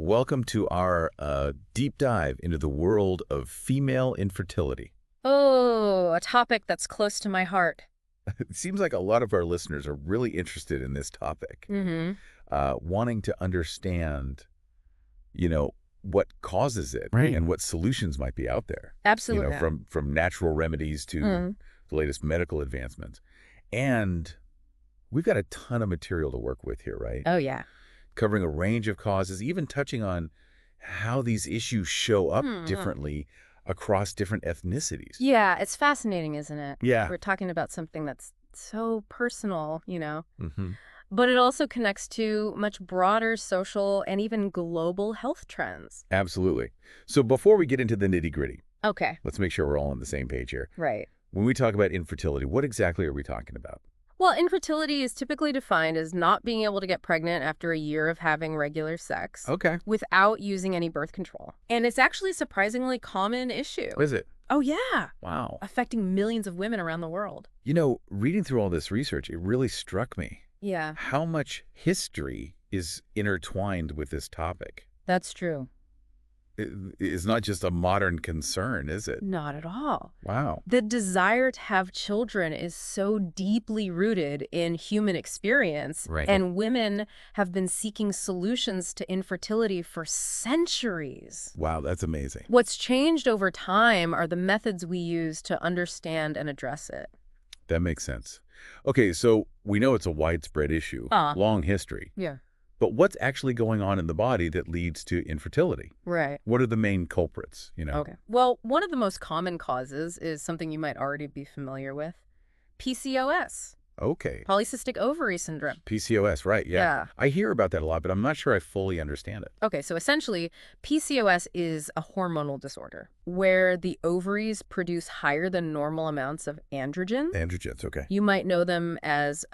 Welcome to our deep dive into the world of female infertility. Oh, a topic that's close to my heart. It seems like a lot of our listeners are really interested in this topic, Mm-hmm. wanting to understand, what causes it Right. and what solutions might be out there. Absolutely. From natural remedies to Mm. the latest medical advancements. And we've got a ton of material to work with here, right? Oh, yeah. Covering a range of causes, even touching on how these issues show up Hmm. differently across different ethnicities. Yeah, it's fascinating, isn't it? Yeah. We're talking about something that's so personal, Mm-hmm. but it also connects to much broader social and even global health trends. Absolutely. So before we get into the nitty-gritty, Okay, let's make sure we're all on the same page here. right. When we talk about infertility, what exactly are we talking about? Well, infertility is typically defined as not being able to get pregnant after a year of having regular sex Okay. without using any birth control. And it's actually a surprisingly common issue. Is it? Oh, yeah. Wow. Affecting millions of women around the world. Reading through all this research, it really struck me Yeah, how much history is intertwined with this topic. that's true. It is not just a modern concern, is it? Not at all. Wow. The desire to have children is so deeply rooted in human experience, Right. and women have been seeking solutions to infertility for centuries. Wow, that's amazing. What's changed over time are the methods we use to understand and address it. That makes sense. Okay, so we know it's a widespread issue, long history. Yeah. But what's actually going on in the body that leads to infertility? Right. What are the main culprits, Okay. Well, one of the most common causes is something you might already be familiar with. PCOS, Okay. polycystic ovary syndrome. PCOS, right, yeah. Yeah. I hear about that a lot, but I'm not sure I fully understand it. Okay, so essentially, PCOS is a hormonal disorder where the ovaries produce higher than normal amounts of androgens. Androgens, okay. You might know them as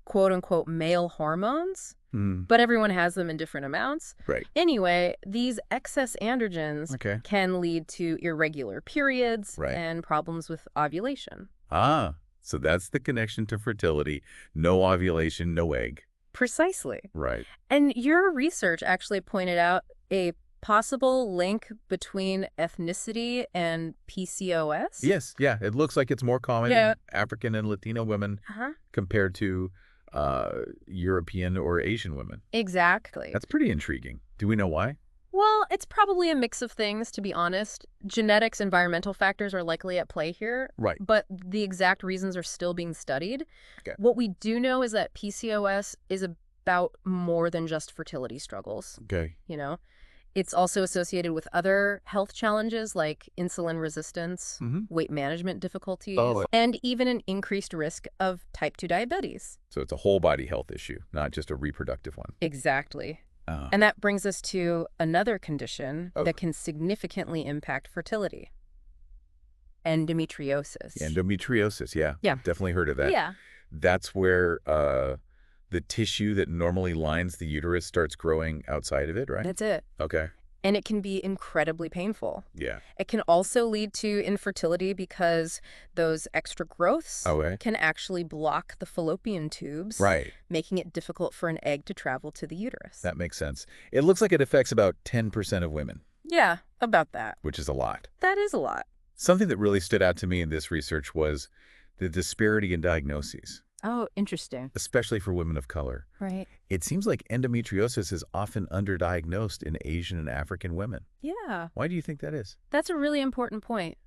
quote-unquote male hormones, Hmm. but everyone has them in different amounts. Right. Anyway, these excess androgens Okay. can lead to irregular periods Right. and problems with ovulation. Ah, so that's the connection to fertility. No ovulation, no egg. Precisely. Right. And your research actually pointed out a possible link between ethnicity and PCOS? Yes, yeah. It looks like it's more common Yeah. in African and Latino women Uh-huh. compared to European or Asian women. Exactly. That's pretty intriguing. Do we know why? Well, it's probably a mix of things, to be honest. Genetics, environmental factors are likely at play here, Right. but the exact reasons are still being studied. Okay. What we do know is that PCOS is about more than just fertility struggles, Okay. It's also associated with other health challenges like insulin resistance, Mhm. weight management difficulties, Oh. and even an increased risk of type 2 diabetes. So it's a whole body health issue, not just a reproductive one. Exactly. Uh, And that brings us to another condition Oh. that can significantly impact fertility. Endometriosis. Endometriosis, yeah. Yeah. Definitely heard of that. Yeah. That's where the tissue that normally lines the uterus starts growing outside of it, right? That's it. Okay. And it can be incredibly painful. Yeah. It can also lead to infertility because those extra growths Okay. can actually block the fallopian tubes, Right. making it difficult for an egg to travel to the uterus. That makes sense. It looks like it affects about 10% of women, Yeah, about that. which is a lot. That is a lot. Something that really stood out to me in this research was the disparity in diagnoses, Oh, interesting. especially for women of color. Right. It seems like endometriosis is often underdiagnosed in Asian and African women. Yeah. Why do you think that is? That's a really important point.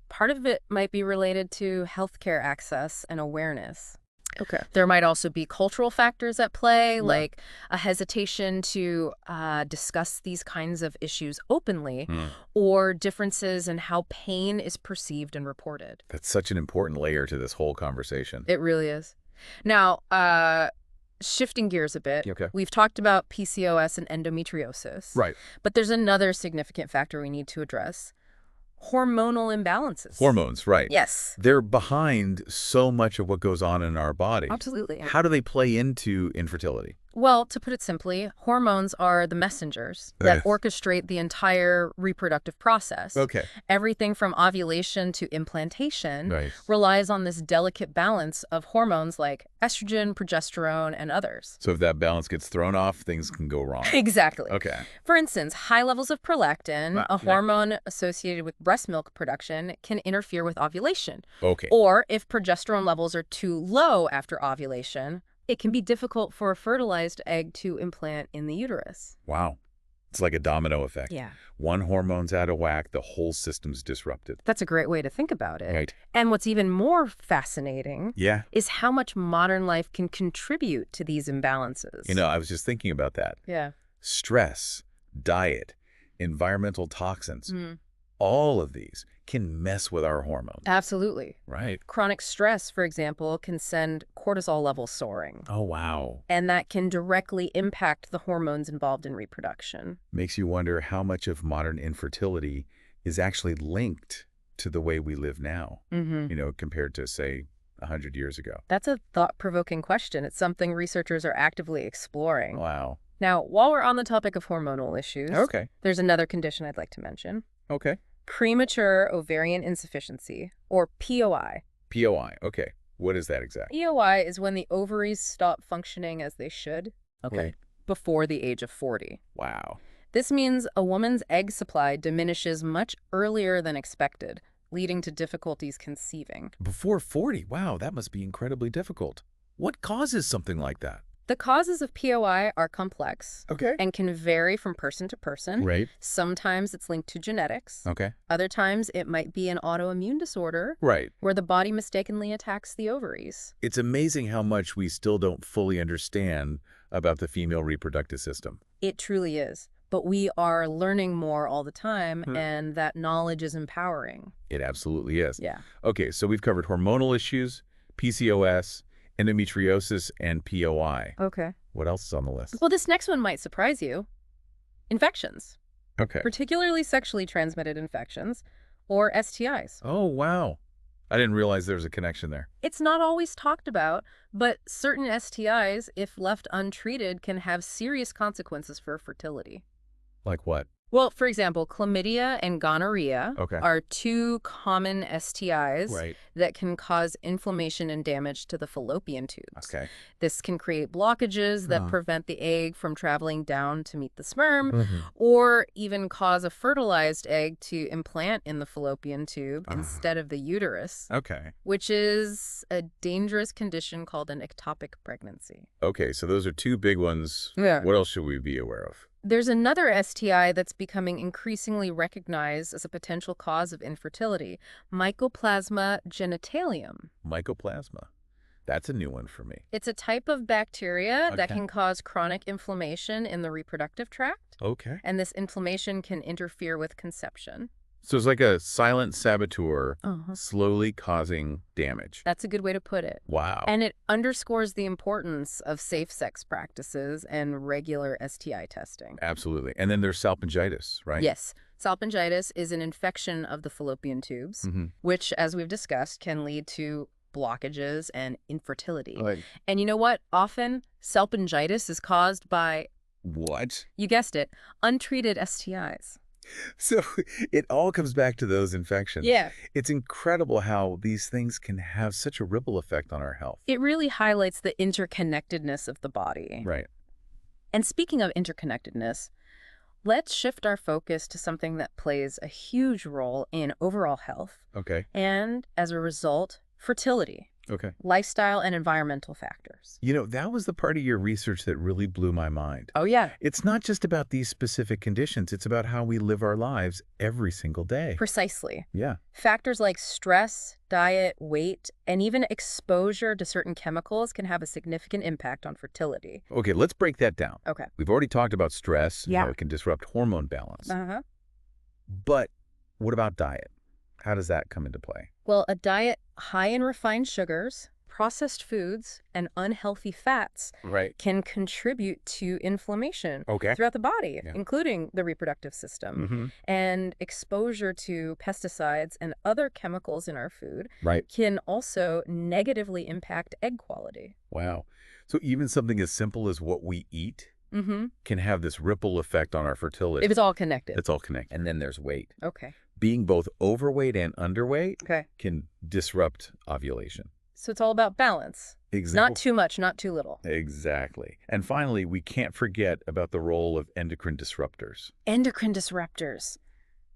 Part of it might be related to healthcare access and awareness. Okay. There might also be cultural factors at play, Yeah. like a hesitation to discuss these kinds of issues openly, or differences in how pain is perceived and reported. That's such an important layer to this whole conversation. It really is. Now, shifting gears a bit, Okay. we've talked about PCOS and endometriosis. Right. But there's another significant factor we need to address. Hormonal imbalances. Hormones, right. Yes. They're behind so much of what goes on in our body. Absolutely. How do they play into infertility? Well, to put it simply, hormones are the messengers that orchestrate the entire reproductive process. Okay. Everything from ovulation to implantation Right. relies on this delicate balance of hormones like estrogen, progesterone, and others. So if that balance gets thrown off, things can go wrong. Exactly. Okay. For instance, high levels of prolactin, a Yeah. hormone associated with breast milk production, can interfere with ovulation. Okay. Or if progesterone levels are too low after ovulation, it can be difficult for a fertilized egg to implant in the uterus. Wow. It's like a domino effect. Yeah. One hormone's out of whack, the whole system's disrupted. That's a great way to think about it. Right. And what's even more fascinating Yeah. is how much modern life can contribute to these imbalances. You know, I was just thinking about that. Yeah. Stress, diet, environmental toxins, all of these can mess with our hormones. Absolutely. Right. Chronic stress, for example, can send cortisol levels soaring. Oh, wow. And that can directly impact the hormones involved in reproduction. Makes you wonder how much of modern infertility is actually linked to the way we live now, you know, compared to, say, 100 years ago. That's a thought-provoking question. It's something researchers are actively exploring. Wow. Now, while we're on the topic of hormonal issues, Okay. there's another condition I'd like to mention. Okay. Premature ovarian insufficiency, or POI. POI. Okay. What is that exactly? POI is when the ovaries stop functioning as they should Okay. before the age of 40. Wow. This means a woman's egg supply diminishes much earlier than expected, leading to difficulties conceiving. Before 40. Wow, that must be incredibly difficult. What causes something like that? The causes of POI are complex Okay. and can vary from person to person. Right. Sometimes it's linked to genetics. Okay. Other times it might be an autoimmune disorder Right. where the body mistakenly attacks the ovaries. It's amazing how much we still don't fully understand about the female reproductive system. It truly is. But we are learning more all the time, and that knowledge is empowering. It absolutely is. Yeah. Okay, so we've covered hormonal issues, PCOS, endometriosis, and POI. Okay. What else is on the list? Well, this next one might surprise you. Infections, Okay. particularly sexually transmitted infections, or STIs. Oh, wow. I didn't realize there was a connection there. It's not always talked about, but certain STIs, if left untreated, can have serious consequences for fertility. Like what? Well, for example, chlamydia and gonorrhea Okay. are two common STIs Right. that can cause inflammation and damage to the fallopian tubes. Okay. This can create blockages that Huh. prevent the egg from traveling down to meet the sperm, Mhm. or even cause a fertilized egg to implant in the fallopian tube instead of the uterus, Okay. which is a dangerous condition called an ectopic pregnancy. Okay, so those are two big ones. Yeah. What else should we be aware of? There's another STI that's becoming increasingly recognized as a potential cause of infertility, Mycoplasma genitalium. Mycoplasma. That's a new one for me. It's a type of bacteria that Okay. can cause chronic inflammation in the reproductive tract, Okay. and this inflammation can interfere with conception. So it's like a silent saboteur Uh-huh. slowly causing damage. That's a good way to put it. Wow. And it underscores the importance of safe sex practices and regular STI testing. Absolutely. And then there's salpingitis, right? Yes, salpingitis is an infection of the fallopian tubes, which, as we've discussed, can lead to blockages and infertility. Like, And you know what? Often, salpingitis is caused by, what? you guessed it, untreated STIs. So it all comes back to those infections. Yeah. It's incredible how these things can have such a ripple effect on our health. It really highlights the interconnectedness of the body. Right. And speaking of interconnectedness, let's shift our focus to something that plays a huge role in overall health Okay. and, as a result, fertility, Okay. lifestyle, and environmental factors. You know, that was the part of your research that really blew my mind. Oh, yeah. It's not just about these specific conditions. It's about how we live our lives every single day. Precisely. Yeah. Factors like stress, diet, weight, and even exposure to certain chemicals can have a significant impact on fertility. Okay, let's break that down. Okay. We've already talked about stress and how Yeah. it can disrupt hormone balance. Uh-huh. But what about diet? How does that come into play? Well, a diet high in refined sugars, processed foods, and unhealthy fats Right. can contribute to inflammation Okay. throughout the body, Yeah. including the reproductive system. Mm-hmm. And exposure to pesticides and other chemicals in our food Right. can also negatively impact egg quality. Wow. So even something as simple as what we eat can have this ripple effect on our fertility. If it's all connected. It's all connected. And then there's weight. Okay. Being both overweight and underweight Okay. can disrupt ovulation. So it's all about balance. Exactly. Not too much, not too little. Exactly. And finally, we can't forget about the role of endocrine disruptors. Endocrine disruptors.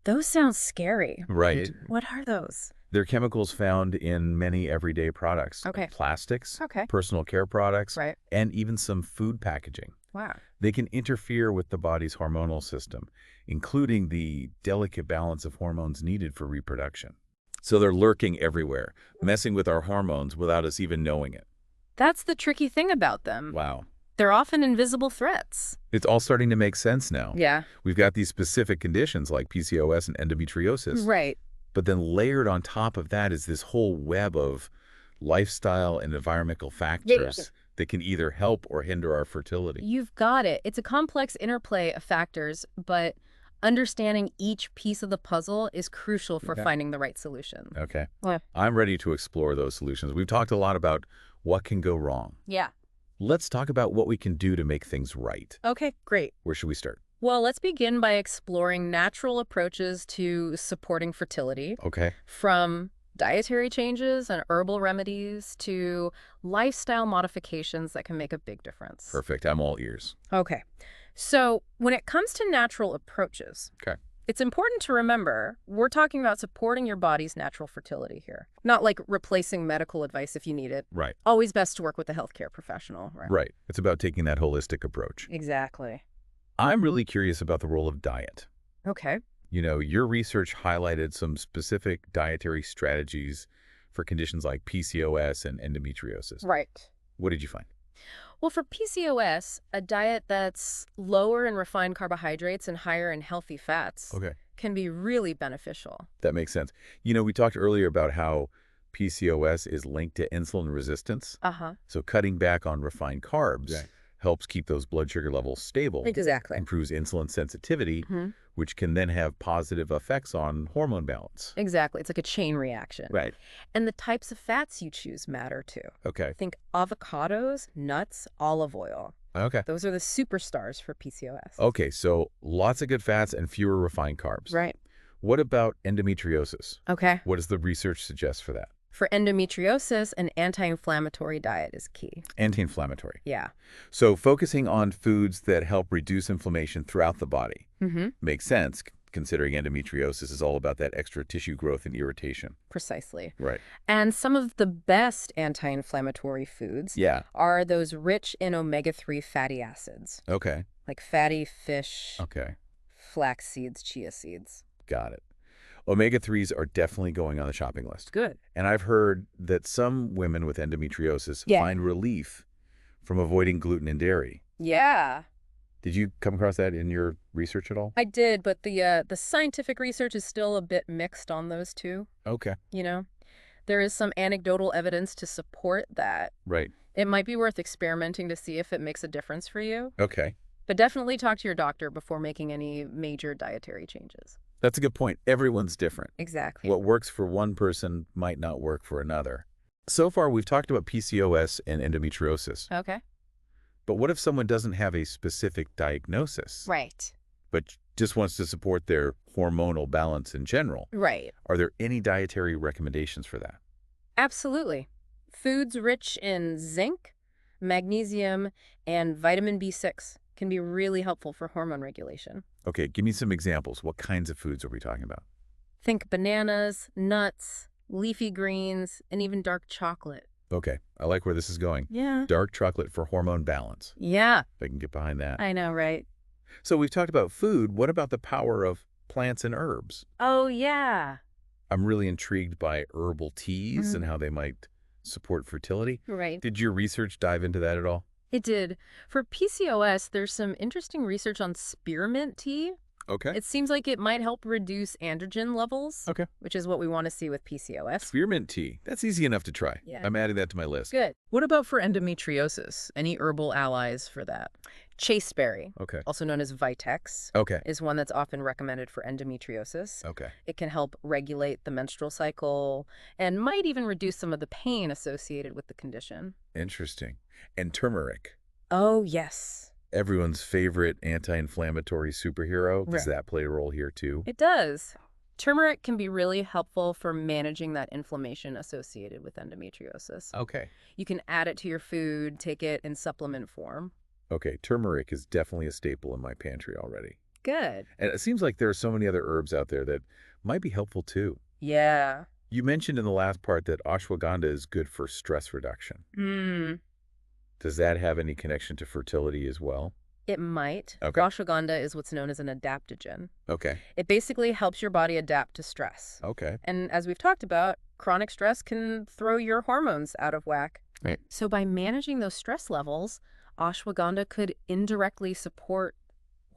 Those sound scary. Right. What are those? They're chemicals found in many everyday products. Okay. Like plastics, Okay. personal care products, Right. and even some food packaging. Wow. They can interfere with the body's hormonal system, including the delicate balance of hormones needed for reproduction. So they're lurking everywhere, messing with our hormones without us even knowing it. That's the tricky thing about them. Wow. They're often invisible threats. It's all starting to make sense now. Yeah. We've got these specific conditions like PCOS and endometriosis. Right. But then layered on top of that is this whole web of lifestyle and environmental factors that can either help or hinder our fertility. You've got it. It's a complex interplay of factors, but understanding each piece of the puzzle is crucial for finding the right solution. Okay. Yeah. I'm ready to explore those solutions. We've talked a lot about what can go wrong. Yeah. Let's talk about what we can do to make things right. Okay, great. Where should we start? Well, let's begin by exploring natural approaches to supporting fertility, Okay. from dietary changes and herbal remedies to lifestyle modifications that can make a big difference. Perfect. I'm all ears. Okay. So when it comes to natural approaches, Okay. it's important to remember we're talking about supporting your body's natural fertility here, not like replacing medical advice if you need it. Right. Always best to work with a healthcare professional, right? Right. It's about taking that holistic approach. Exactly. I'm really curious about the role of diet. Okay. You know, your research highlighted some specific dietary strategies for conditions like PCOS and endometriosis. Right. What did you find? Well, for PCOS, a diet that's lower in refined carbohydrates and higher in healthy fats Okay. can be really beneficial. That makes sense. You know, we talked earlier about how PCOS is linked to insulin resistance. Uh-huh. So cutting back on refined carbs helps keep those blood sugar levels stable. Exactly. Improves insulin sensitivity, which can then have positive effects on hormone balance. Exactly. It's like a chain reaction. Right. And the types of fats you choose matter too. Okay. Think avocados, nuts, olive oil. Okay. Those are the superstars for PCOS. Okay, so lots of good fats and fewer refined carbs. Right. What about endometriosis? Okay. What does the research suggest for that? For endometriosis, an anti-inflammatory diet is key. Anti-inflammatory. Yeah. So focusing on foods that help reduce inflammation throughout the body makes sense, considering endometriosis is all about that extra tissue growth and irritation. Precisely. Right. And some of the best anti-inflammatory foods are those rich in omega-3 fatty acids, Okay. like fatty fish, Okay. flax seeds, chia seeds. Got it. Omega-3s are definitely going on the shopping list. Good. And I've heard that some women with endometriosis find relief from avoiding gluten and dairy. Yeah. Did you come across that in your research at all? I did, but the scientific research is still a bit mixed on those two. Okay. You know, there is some anecdotal evidence to support that. Right. It might be worth experimenting to see if it makes a difference for you. Okay. But definitely talk to your doctor before making any major dietary changes. That's a good point. Everyone's different. Exactly. What works for one person might not work for another. So far, we've talked about PCOS and endometriosis. Okay. But what if someone doesn't have a specific diagnosis, Right. but just wants to support their hormonal balance in general? Right. Are there any dietary recommendations for that? Absolutely. Foods rich in zinc, magnesium, and vitamin B6 can be really helpful for hormone regulation. Okay, give me some examples. What kinds of foods are we talking about? Think bananas, nuts, leafy greens, and even dark chocolate. Okay, I like where this is going. Yeah. Dark chocolate for hormone balance. Yeah. If I can get behind that. I know, right? So we've talked about food. What about the power of plants and herbs? Oh, yeah. I'm really intrigued by herbal teas and how they might support fertility. Right. Did your research dive into that at all? It did. For PCOS, there's some interesting research on spearmint tea. Okay. It seems like it might help reduce androgen levels, Okay. which is what we want to see with PCOS. Spearmint tea. That's easy enough to try. Yeah. I'm adding that to my list. Good. What about for endometriosis? Any herbal allies for that? Chasteberry, Okay. also known as Vitex, Okay. is one that's often recommended for endometriosis. Okay. It can help regulate the menstrual cycle and might even reduce some of the pain associated with the condition. Interesting. And turmeric, Oh, yes. everyone's favorite anti-inflammatory superhero. Does Right. that play a role here too? It does. Turmeric can be really helpful for managing that inflammation associated with endometriosis. Okay. You can add it to your food, take it in supplement form. Okay, turmeric is definitely a staple in my pantry already. Good. And it seems like there are so many other herbs out there that might be helpful too. Yeah. You mentioned in the last part that ashwagandha is good for stress reduction. Hmm. Does that have any connection to fertility as well? It might. Okay. Ashwagandha is what's known as an adaptogen. Okay. It basically helps your body adapt to stress. Okay. And as we've talked about, chronic stress can throw your hormones out of whack. Right. So by managing those stress levels, ashwagandha could indirectly support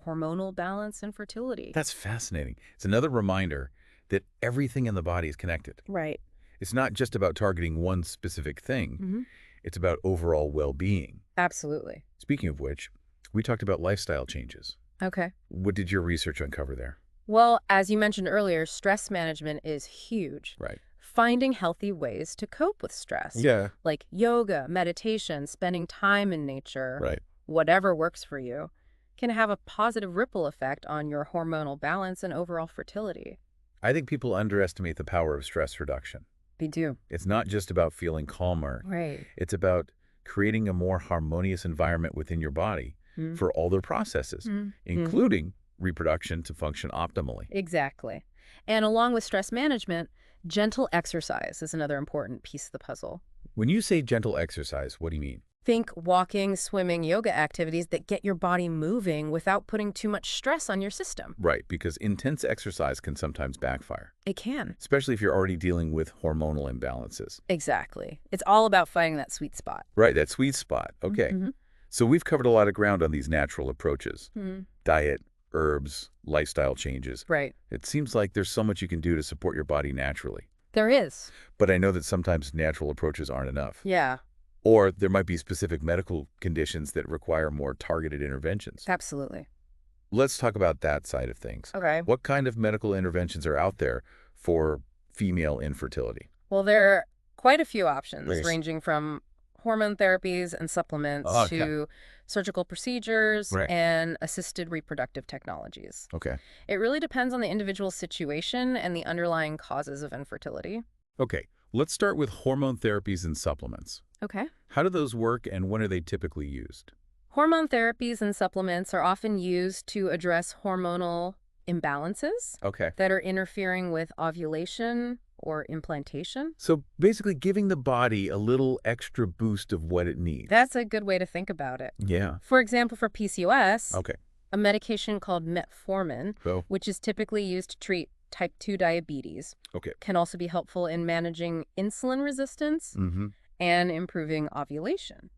hormonal balance and fertility. That's fascinating. It's another reminder that everything in the body is connected. Right. It's not just about targeting one specific thing. Mm-hmm. It's about overall well-being. Absolutely. Speaking of which, we talked about lifestyle changes. Okay. What did your research uncover there? Well, as you mentioned earlier, stress management is huge. Right. Finding healthy ways to cope with stress. Yeah. Like yoga, meditation, spending time in nature, Right. whatever works for you, can have a positive ripple effect on your hormonal balance and overall fertility. I think people underestimate the power of stress reduction. They do. It's not just about feeling calmer. Right. It's about creating a more harmonious environment within your body for all their processes, including reproduction to function optimally. Exactly. And along with stress management, gentle exercise is another important piece of the puzzle. When you say gentle exercise, what do you mean? Think walking, swimming, yoga activities that get your body moving without putting too much stress on your system. Right, because intense exercise can sometimes backfire, It can. especially if you're already dealing with hormonal imbalances. Exactly. It's all about finding that sweet spot. Right, that sweet spot. Okay. So we've covered a lot of ground on these natural approaches. Diet, herbs, lifestyle changes. Right. It seems like there's so much you can do to support your body naturally. There is. But I know that sometimes natural approaches aren't enough. Yeah, Or there might be specific medical conditions that require more targeted interventions. absolutely. Let's talk about that side of things. Okay. What kind of medical interventions are out there for female infertility? Well, there are quite a few options, Nice. ranging from hormone therapies and supplements Okay. to surgical procedures Right. and assisted reproductive technologies. Okay. It really depends on the individual situation and the underlying causes of infertility. Okay. Let's start with hormone therapies and supplements. Okay. How do those work and when are they typically used? Hormone therapies and supplements are often used to address hormonal imbalances Okay. that are interfering with ovulation or implantation. So basically giving the body a little extra boost of what it needs. That's a good way to think about it. Yeah. For example, for PCOS, Okay. a medication called metformin, Oh. which is typically used to treat type 2 diabetes, Okay. can also be helpful in managing insulin resistance Mm-hmm. and improving ovulation.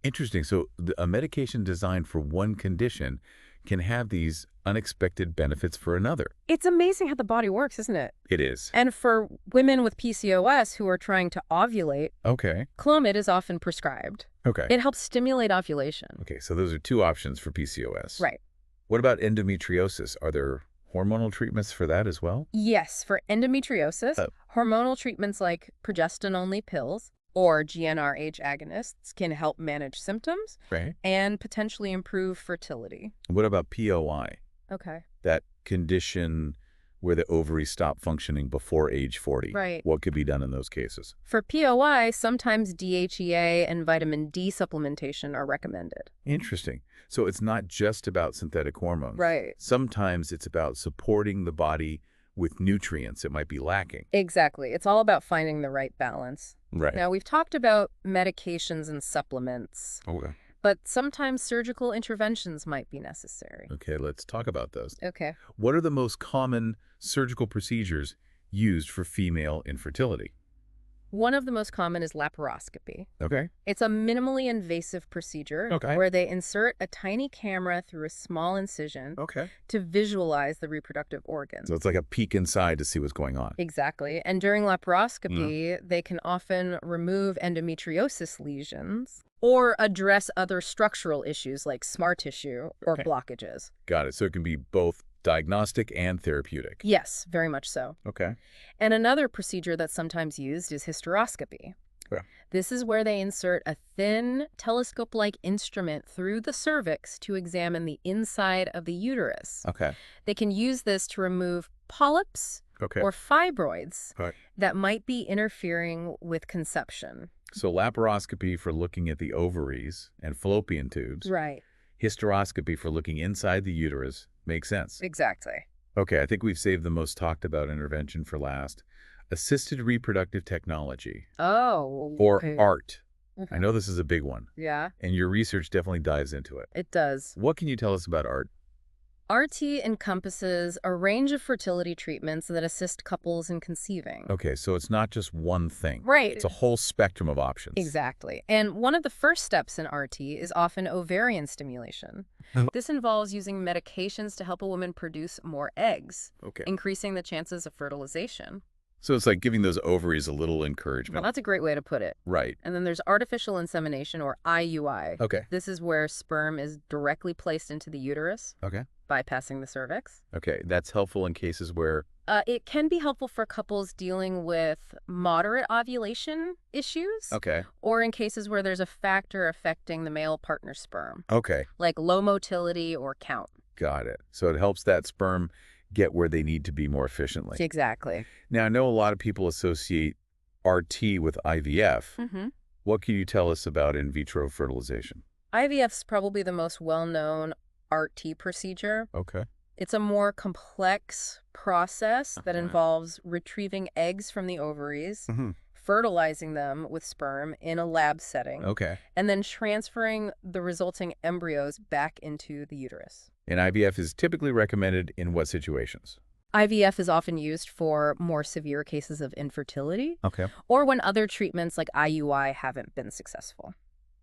Interesting. So a medication designed for one condition can have these unexpected benefits for another. It's amazing how the body works, isn't it? It is. And for women with PCOS who are trying to ovulate, Okay. Clomid is often prescribed. Okay. It helps stimulate ovulation. Okay, so those are two options for PCOS. Right. What about endometriosis? Are there hormonal treatments for that as well? Yes, for endometriosis, Oh. hormonal treatments like progestin-only pills or GnRH agonists can help manage symptoms Right. and potentially improve fertility. What about POI? Okay. That condition where the ovaries stop functioning before age 40. Right. What could be done in those cases? For POI, sometimes DHEA and vitamin D supplementation are recommended. Interesting. So it's not just about synthetic hormones. Right. Sometimes it's about supporting the body with nutrients it might be lacking. Exactly. It's all about finding the right balance. Right. Now, we've talked about medications and supplements, Okay. but sometimes surgical interventions might be necessary. Okay, let's talk about those. Okay. What are the most common surgical procedures used for female infertility? One of the most common is laparoscopy. Okay. It's a minimally invasive procedure Okay. where they insert a tiny camera through a small incision Okay. to visualize the reproductive organs. So it's like a peek inside to see what's going on. Exactly. And during laparoscopy, they can often remove endometriosis lesions or address other structural issues like scar tissue or Okay. blockages. Got it. So it can be both diagnostic and therapeutic. Yes, very much so. Okay. And another procedure that's sometimes used is hysteroscopy. Yeah. This is where they insert a thin, telescope-like instrument through the cervix to examine the inside of the uterus. Okay. They can use this to remove polyps Okay. or fibroids Right. that might be interfering with conception. So laparoscopy for looking at the ovaries and fallopian tubes. Right. Hysteroscopy for looking inside the uterus. Makes sense. Exactly. Okay, I think we've saved the most talked about intervention for last. Assisted reproductive technology, Oh. or okay. ART. Mhm. I know this is a big one, Yeah, and your research definitely dives into it. it does. What can you tell us about ART? RT encompasses a range of fertility treatments that assist couples in conceiving. Okay, so it's not just one thing. Right. It's a whole spectrum of options. Exactly. And one of the first steps in RT is often ovarian stimulation. Oh. This involves using medications to help a woman produce more eggs, Okay. increasing the chances of fertilization. So it's like giving those ovaries a little Well, encouragement. that's a great way to put it. Right. And then there's artificial insemination, or IUI. Okay. This is where sperm is directly placed into the uterus, Okay. bypassing the cervix. Okay. That's helpful in cases where... It can be helpful for couples dealing with moderate ovulation issues, Okay. or in cases where there's a factor affecting the male partner sperm, Okay. like low motility or count. Got it. So it helps that sperm get where they need to be more efficiently. Exactly. Now, I know a lot of people associate RT with IVF. Mm-hmm. What can you tell us about in vitro fertilization? IVF's probably the most well-known RT procedure. Okay. It's a more complex process that Uh-huh. involves retrieving eggs from the ovaries, Mhm. fertilizing them with sperm in a lab setting, Okay. and then transferring the resulting embryos back into the uterus. And IVF is typically recommended in what situations? IVF is often used for more severe cases of infertility Okay. or when other treatments like IUI haven't been successful.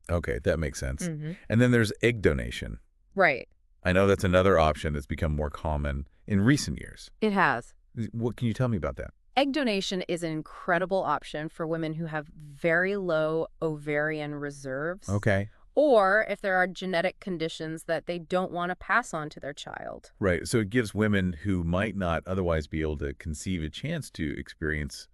Okay, that makes sense. Mm-hmm. And then there's egg donation. Right. I know that's another option that's become more common in recent years. It has. What can you tell me about that? Egg donation is an incredible option for women who have very low ovarian reserves. Okay. Or if there are genetic conditions that they don't want to pass on to their child. Right. So it gives women who might not otherwise be able to conceive a chance to experience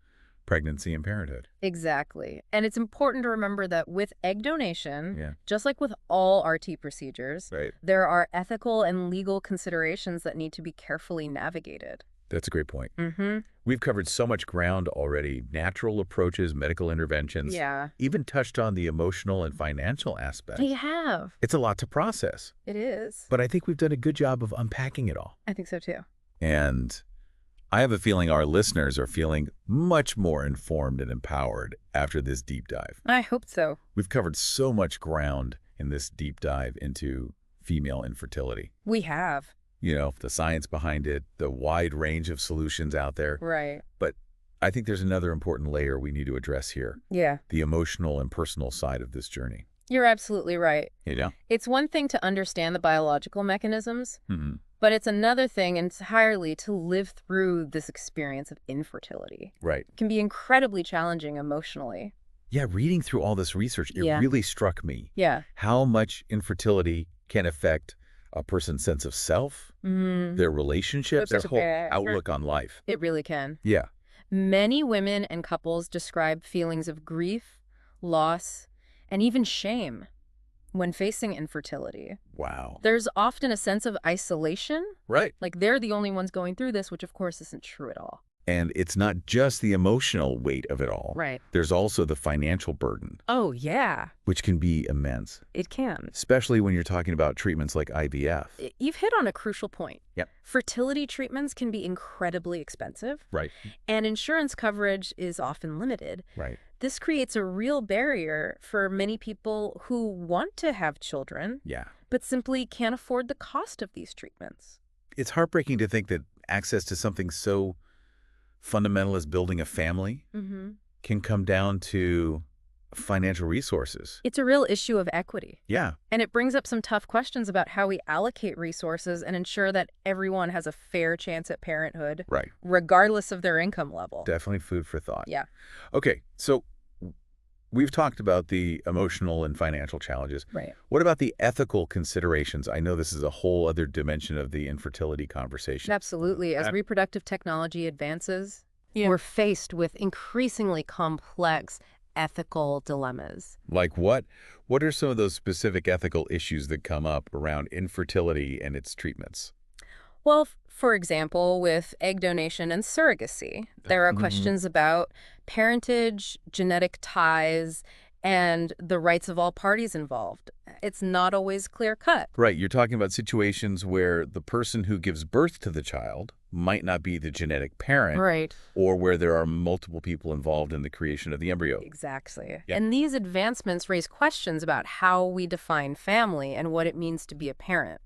pregnancy and parenthood. Exactly. And it's important to remember that with egg donation, Yeah. just like with all RT procedures, Right. there are ethical and legal considerations that need to be carefully navigated. That's a great point. Mm-hmm. We've covered so much ground already. Natural approaches, medical interventions. Yeah. Even touched on the emotional and financial aspects. You have. It's a lot to process. It is. But I think we've done a good job of unpacking it all. I think so too. And I have a feeling our listeners are feeling much more informed and empowered after this deep dive. I hope so. We've covered so much ground in this deep dive into female infertility. We have. You know, the science behind it, the wide range of solutions out there. Right. But I think there's another important layer we need to address here, Yeah. the emotional and personal side of this journey. You're absolutely right. You know? It's one thing to understand the biological mechanisms, Mm-hmm. but it's another thing entirely to live through this experience of infertility. Right. It can be incredibly challenging emotionally. Yeah, reading through all this research, it Yeah. really struck me Yeah. how much infertility can affect a person's sense of self, their relationships, their whole outlook on life. It really can. Yeah. Many women and couples describe feelings of grief, loss, and even shame when facing infertility. Wow. There's often a sense of isolation, Right. like they're the only ones going through this, which of course isn't true at all. And it's not just the emotional weight of it all. Right. There's also the financial burden, Oh, yeah, which can be immense, it can. especially when you're talking about treatments like IVF. You've hit on a crucial point. Yep. Fertility treatments can be incredibly expensive, Right. and insurance coverage is often limited. Right. This creates a real barrier for many people who want to have children, Yeah. but simply can't afford the cost of these treatments. It's heartbreaking to think that access to something so fundamental as building a family Mm-hmm. can come down to financial resources. It's a real issue of equity, Yeah. and it brings up some tough questions about how we allocate resources and ensure that everyone has a fair chance at parenthood, Right. regardless of their income level. Definitely food for thought. Yeah. Okay. So We've talked about the emotional and financial challenges. Right. What about the ethical considerations? I know this is a whole other dimension of the infertility conversation. Absolutely. As Uh, reproductive technology advances, Yeah. we're faced with increasingly complex ethical dilemmas. Like what? What are some of those specific ethical issues that come up around infertility and its treatments? Well, for example, with egg donation and surrogacy, there are questions about parentage, genetic ties, and the rights of all parties involved. It's not always clear cut. Right, you're talking about situations where the person who gives birth to the child might not be the genetic parent, Right. or where there are multiple people involved in the creation of the embryo. Exactly. Yeah. And these advancements raise questions about how we define family and what it means to be a parent.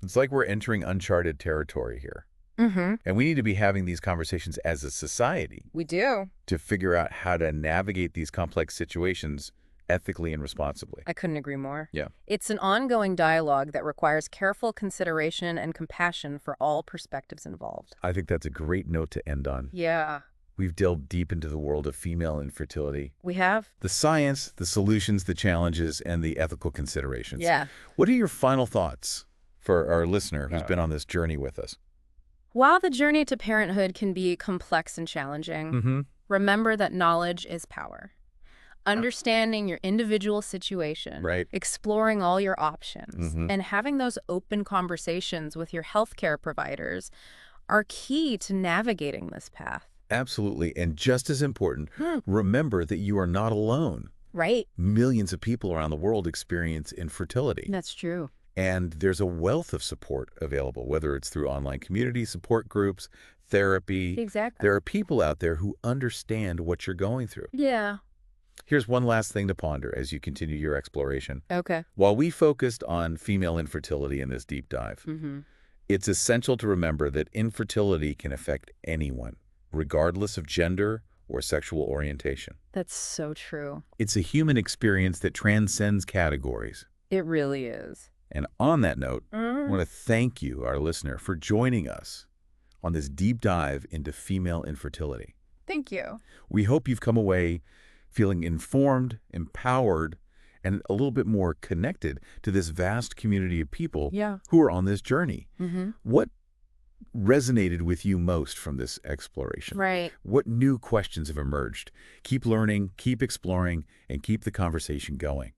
It's like we're entering uncharted territory here. Mm-hmm. And we need to be having these conversations as a society We do. to figure out how to navigate these complex situations ethically and responsibly. I couldn't agree more. Yeah. It's an ongoing dialogue that requires careful consideration and compassion for all perspectives involved. I think that's a great note to end on. Yeah, We've delved deep into the world of female infertility, we have. the science, the solutions, the challenges, and the ethical considerations. Yeah. What are your final thoughts for our listener who's been on this journey with us? While the journey to parenthood can be complex and challenging, remember that knowledge is power. Understanding your individual situation, Right. exploring all your options, Mhm. and having those open conversations with your healthcare providers are key to navigating this path. Absolutely. And just as important, remember that you are not alone. Right? Millions of people around the world experience infertility. That's true. And there's a wealth of support available, whether it's through online community support groups, therapy. Exactly. There are people out there who understand what you're going through. Yeah. Here's one last thing to ponder as you continue your exploration. Okay. While we focused on female infertility in this deep dive, it's essential to remember that infertility can affect anyone, regardless of gender or sexual orientation. That's so true. It's a human experience that transcends categories. It really is. And on that note, I want to thank you, our listener, for joining us on this deep dive into female infertility. Thank you. We hope you've come away feeling informed, empowered, and a little bit more connected to this vast community of people Yeah. who are on this journey. Mm-hmm. What resonated with you most from this exploration? Right. What new questions have emerged? Keep learning, keep exploring, and keep the conversation going.